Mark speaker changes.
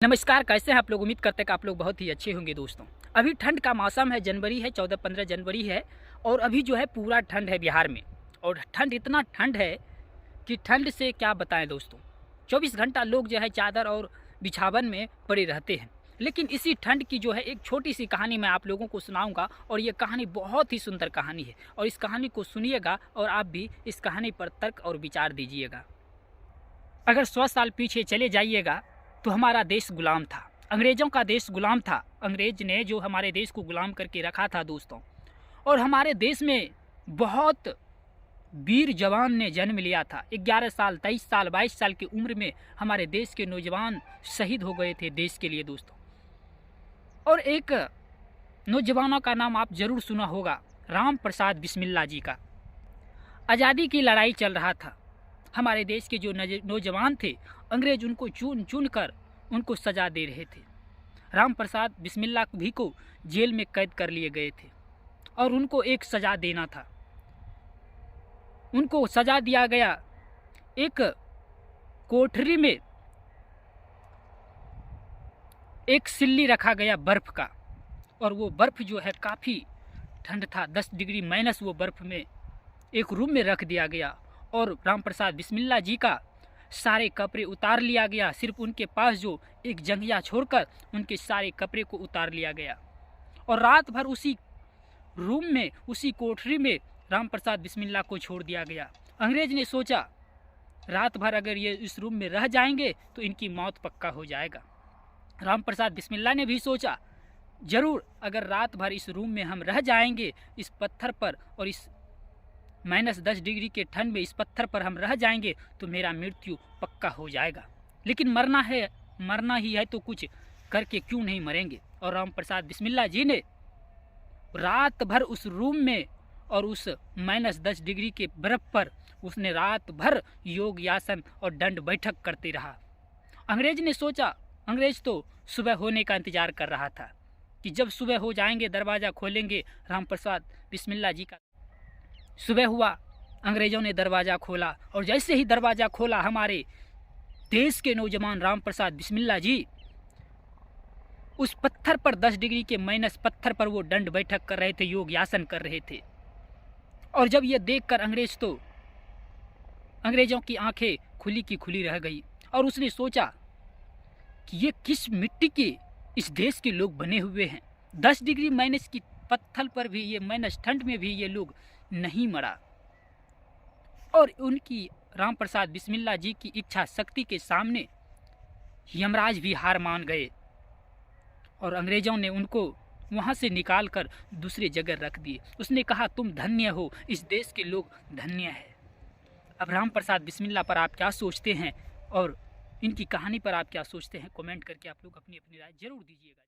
Speaker 1: नमस्कार, कैसे हैं आप लोग। उम्मीद करते हैं कि आप लोग बहुत ही अच्छे होंगे दोस्तों। अभी ठंड का मौसम है, जनवरी है, 14-15 जनवरी है और अभी जो है पूरा ठंड है बिहार में। और ठंड इतना ठंड है कि ठंड से क्या बताएं दोस्तों। 24 घंटा लोग जो है चादर और बिछावन में पड़े रहते हैं। लेकिन इसी ठंड की जो है एक छोटी सी कहानी मैं आप लोगों को सुनाऊंगा और ये कहानी बहुत ही सुंदर कहानी है और इस कहानी को सुनिएगा और आप भी इस कहानी पर तर्क और विचार दीजिएगा। अगर 100 साल पीछे चले जाइएगा तो हमारा देश गुलाम था, अंग्रेज़ों का देश गुलाम था। अंग्रेज ने जो हमारे देश को गुलाम करके रखा था दोस्तों, और हमारे देश में बहुत वीर जवान ने जन्म लिया था। 11 साल, 23 साल, 22 साल की उम्र में हमारे देश के नौजवान शहीद हो गए थे देश के लिए दोस्तों। और एक नौजवानों का नाम आप जरूर सुना होगा, राम प्रसाद बिस्मिल्ला जी का। आज़ादी की लड़ाई चल रहा था। हमारे देश के जो नौजवान थे, अंग्रेज उनको चुन चुन कर उनको सज़ा दे रहे थे। राम प्रसाद बिस्मिल्ला भी को जेल में कैद कर लिए गए थे और उनको एक सज़ा देना था। उनको सज़ा दिया गया, एक कोठरी में एक सिल्ली रखा गया बर्फ़ का, और वो बर्फ़ जो है काफ़ी ठंड था, 10 डिग्री माइनस वो बर्फ़ में एक रूम में रख दिया गया। और राम प्रसाद बिस्मिल्ला जी का सारे कपड़े उतार लिया गया। सिर्फ उनके पास जो एक जंघिया छोड़कर उनके सारे कपड़े को उतार लिया गया और रात भर उसी रूम में, उसी कोठरी में राम प्रसाद बिस्मिल्ला को छोड़ दिया गया। अंग्रेज ने सोचा रात भर अगर ये इस रूम में रह जाएंगे तो इनकी मौत पक्का हो जाएगा। राम प्रसाद बिस्मिल्ला ने भी सोचा जरूर अगर रात भर इस रूम में हम रह जाएंगे, इस पत्थर पर और इस -10 डिग्री के ठंड में इस पत्थर पर हम रह जाएंगे तो मेरा मृत्यु पक्का हो जाएगा। लेकिन मरना है, मरना ही है तो कुछ करके क्यों नहीं मरेंगे। और राम प्रसाद बिस्मिल्ला जी ने रात भर उस रूम में और उस -10 डिग्री के बर्फ पर उसने रात भर योग यासन और दंड बैठक करते रहा। अंग्रेज ने सोचा, अंग्रेज तो सुबह होने का इंतजार कर रहा था कि जब सुबह हो जाएंगे दरवाज़ा खोलेंगे राम प्रसाद बिस्मिल्ला जी का। सुबह हुआ, अंग्रेज़ों ने दरवाज़ा खोला और जैसे ही दरवाज़ा खोला हमारे देश के नौजवान राम प्रसाद बिस्मिल्ला जी उस पत्थर पर 10 डिग्री के माइनस पत्थर पर वो दंड बैठक कर रहे थे, योग यासन कर रहे थे। और जब ये देखकर अंग्रेज़ों की आंखें खुली की खुली रह गई और उसने सोचा कि ये किस मिट्टी के इस देश के लोग बने हुए हैं। 10 डिग्री माइनस की पत्थर पर भी, ये माइनस ठंड में भी ये लोग नहीं मरा। और उनकी राम प्रसाद बिस्मिल्ला जी की इच्छा शक्ति के सामने यमराज भी हार मान गए और अंग्रेज़ों ने उनको वहाँ से निकाल कर दूसरी जगह रख दिए। उसने कहा तुम धन्य हो, इस देश के लोग धन्य हैं। अब राम प्रसाद बिस्मिल्ला पर आप क्या सोचते हैं और इनकी कहानी पर आप क्या सोचते हैं, कमेंट करके आप लोग अपनी अपनी राय जरूर दीजिएगा।